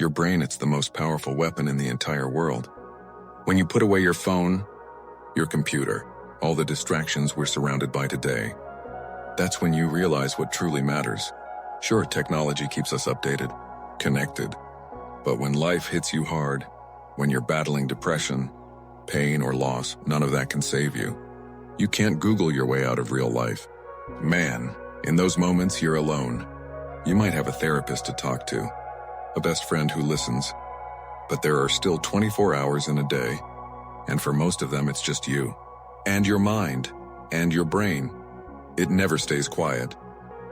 Your brain, it's the most powerful weapon in the entire world. When you put away your phone, your computer, all the distractions we're surrounded by today, that's when you realize what truly matters. Sure, technology keeps us updated, connected, but when life hits you hard, when you're battling depression, pain, or loss, none of that can save you. You can't Google your way out of real life. Man, in those moments, you're alone. You might have a therapist to talk to, a best friend who listens, but there are still 24 hours in a day, and for most of them, it's just you. And your mind, and your brain. It never stays quiet.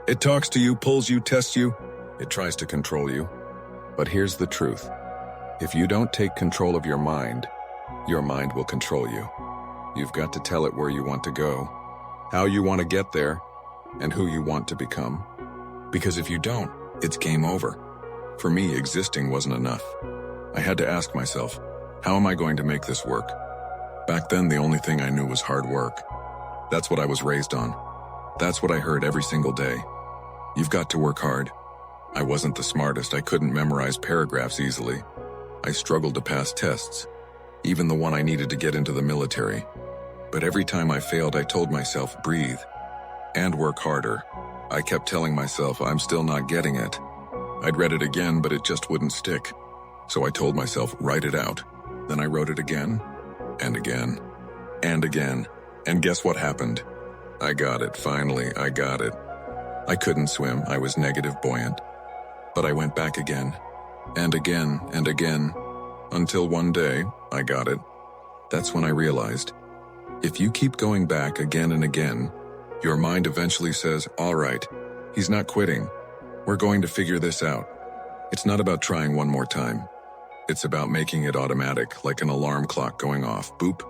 It talks to you, pulls you, tests you. It tries to control you. But here's the truth. If you don't take control of your mind will control you. You've got to tell it where you want to go, how you want to get there, and who you want to become. Because if you don't, it's game over. For me, existing wasn't enough. I had to ask myself, how am I going to make this work? Back then, the only thing I knew was hard work. That's what I was raised on. That's what I heard every single day. You've got to work hard. I wasn't the smartest. I couldn't memorize paragraphs easily. I struggled to pass tests, even the one I needed to get into the military. But every time I failed, I told myself, breathe and work harder. I kept telling myself I'm still not getting it. I'd read it again, but it just wouldn't stick. So I told myself, write it out. Then I wrote it again, and again, and again. And guess what happened? I got it, finally, I got it. I couldn't swim, I was negative buoyant. But I went back again, and again, and again, until one day, I got it. That's when I realized, if you keep going back again and again, your mind eventually says, all right, he's not quitting. We're going to figure this out. It's not about trying one more time. It's about making it automatic, like an alarm clock going off. Boop.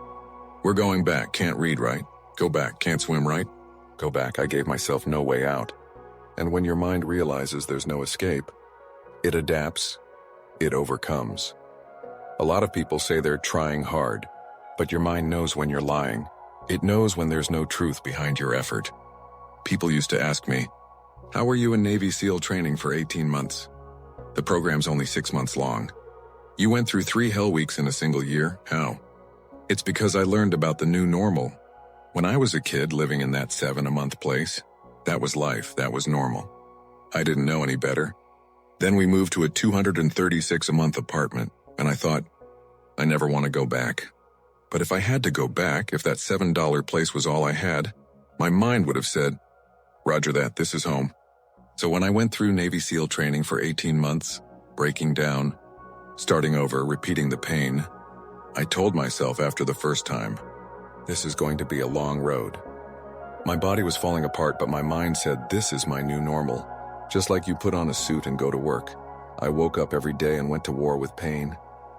We're going back. Can't read, right? Go back. Can't swim, right? Go back. I gave myself no way out. And when your mind realizes there's no escape, it adapts, it overcomes. A lot of people say they're trying hard, but your mind knows when you're lying. It knows when there's no truth behind your effort. People used to ask me, how were you in Navy SEAL training for 18 months? The program's only 6 months long. You went through 3 hell weeks in a single year? How? It's because I learned about the new normal. When I was a kid living in that 7-a-month place, that was life, that was normal. I didn't know any better. Then we moved to a $236 a month apartment, and I thought, I never want to go back. But if I had to go back, if that $7 place was all I had, my mind would have said, Roger that, this is home. So when I went through Navy SEAL training for 18 months, breaking down, starting over, repeating the pain, I told myself after the first time, this is going to be a long road. My body was falling apart, but my mind said, this is my new normal. Just like you put on a suit and go to work. I woke up every day and went to war with pain,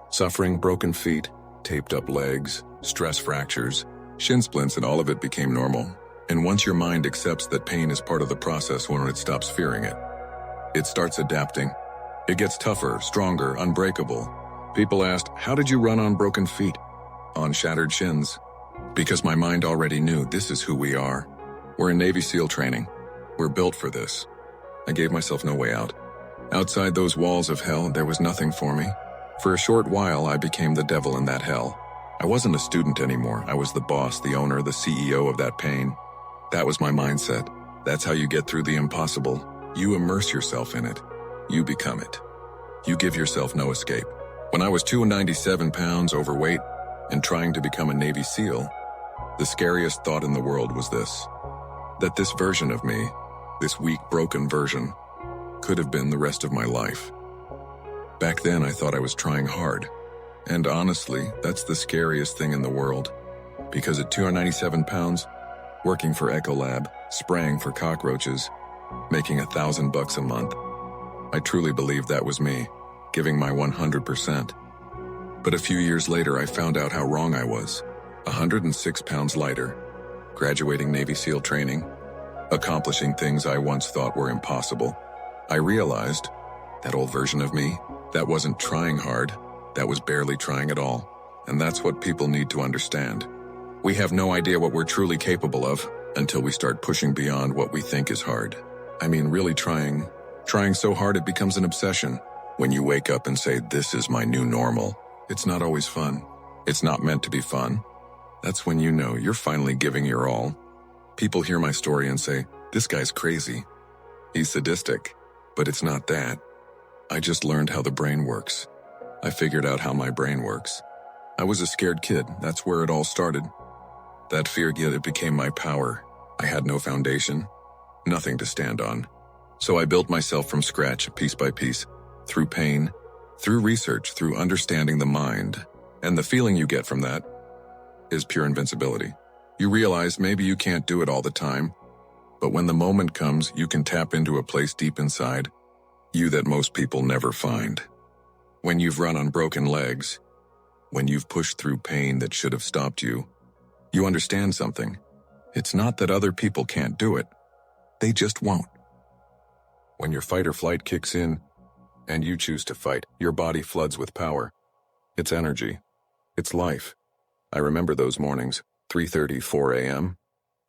suffering, broken feet, taped up legs, stress fractures, shin splints, and all of it became normal. And once your mind accepts that pain is part of the process, when it stops fearing it, it starts adapting. It gets tougher, stronger, unbreakable. People asked, how did you run on broken feet? On shattered shins? Because my mind already knew this is who we are. We're in Navy SEAL training. We're built for this. I gave myself no way out. Outside those walls of hell, there was nothing for me. For a short while, I became the devil in that hell. I wasn't a student anymore. I was the boss, the owner, the CEO of that pain. That was my mindset. That's how you get through the impossible. You immerse yourself in it. You become it. You give yourself no escape. When I was 297 pounds overweight and trying to become a Navy SEAL, the scariest thought in the world was this: that this version of me, this weak, broken version, could have been the rest of my life. Back then, I thought I was trying hard. And honestly, that's the scariest thing in the world. Because at 297 pounds, working for Ecolab, spraying for cockroaches, making $1,000 a month, I truly believed that was me, giving my 100%. But a few years later, I found out how wrong I was. 106 pounds lighter, graduating Navy SEAL training, accomplishing things I once thought were impossible. I realized that old version of me, that wasn't trying hard, that was barely trying at all. And that's what people need to understand. We have no idea what we're truly capable of until we start pushing beyond what we think is hard. I mean, really trying so hard it becomes an obsession. When you wake up and say, "This is my new normal," it's not always fun. It's not meant to be fun. That's when you know you're finally giving your all. People hear my story and say, "This guy's crazy. He's sadistic." But it's not that. I just learned how the brain works. I figured out how my brain works. I was a scared kid. That's where it all started. That fear, yet it became my power. I had no foundation, nothing to stand on. So I built myself from scratch, piece by piece, through pain, through research, through understanding the mind. And the feeling you get from that is pure invincibility. You realize maybe you can't do it all the time, but when the moment comes, you can tap into a place deep inside you that most people never find. When you've run on broken legs, when you've pushed through pain that should have stopped you, you understand something. It's not that other people can't do it. They just won't. When your fight or flight kicks in and you choose to fight, your body floods with power. It's energy. It's life. I remember those mornings, 3:30, 4 a.m.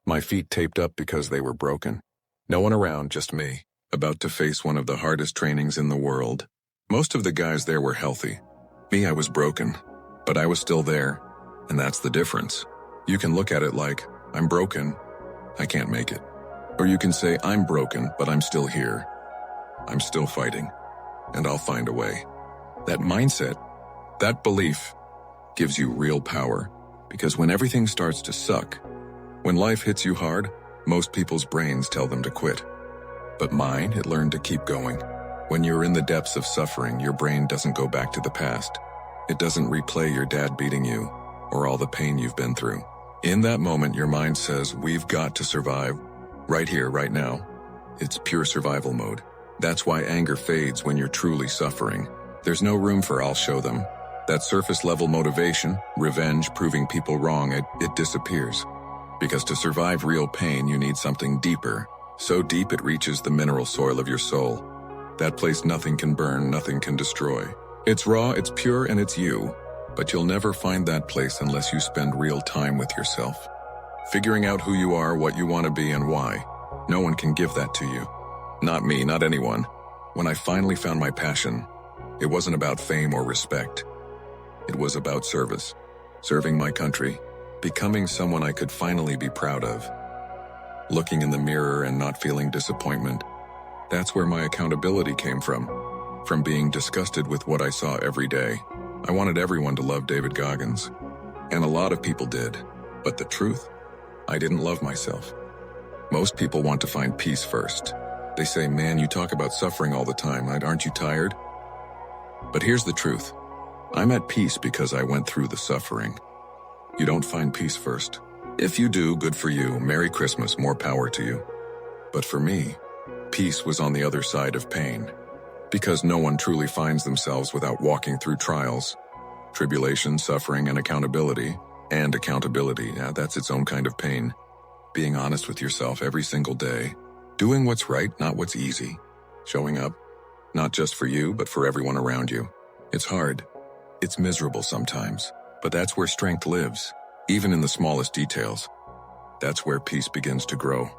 My feet taped up because they were broken. No one around, just me, about to face one of the hardest trainings in the world. Most of the guys there were healthy. Me, I was broken, but I was still there, and that's the difference. You can look at it like, I'm broken, I can't make it. Or you can say, I'm broken, but I'm still here. I'm still fighting, and I'll find a way. That mindset, that belief, gives you real power, because when everything starts to suck, when life hits you hard, most people's brains tell them to quit. But mine, it learned to keep going. When you're in the depths of suffering, your brain doesn't go back to the past. It doesn't replay your dad beating you, or all the pain you've been through. In that moment, your mind says, we've got to survive, right here, right now. It's pure survival mode. That's why anger fades when you're truly suffering. There's no room for "I'll show them." That surface-level motivation, revenge, proving people wrong, it disappears. Because to survive real pain, you need something deeper. So deep it reaches the mineral soil of your soul. That place nothing can burn, nothing can destroy. It's raw, it's pure, and it's you. But you'll never find that place unless you spend real time with yourself. Figuring out who you are, what you want to be, and why. No one can give that to you. Not me, not anyone. When I finally found my passion, it wasn't about fame or respect. It was about service. Serving my country. Becoming someone I could finally be proud of. Looking in the mirror and not feeling disappointment. That's where my accountability came from. From being disgusted with what I saw every day. I wanted everyone to love David Goggins. And a lot of people did. But the truth? I didn't love myself. Most people want to find peace first. They say, "Man, you talk about suffering all the time. Aren't you tired?" But here's the truth. I'm at peace because I went through the suffering. You don't find peace first. If you do, good for you. Merry Christmas, more power to you. But for me, peace was on the other side of pain. Because no one truly finds themselves without walking through trials, tribulation, suffering, and accountability. And accountability, that's its own kind of pain. Being honest with yourself every single day. Doing what's right, not what's easy. Showing up, not just for you, but for everyone around you. It's hard. It's miserable sometimes. But that's where strength lives, even in the smallest details. That's where peace begins to grow.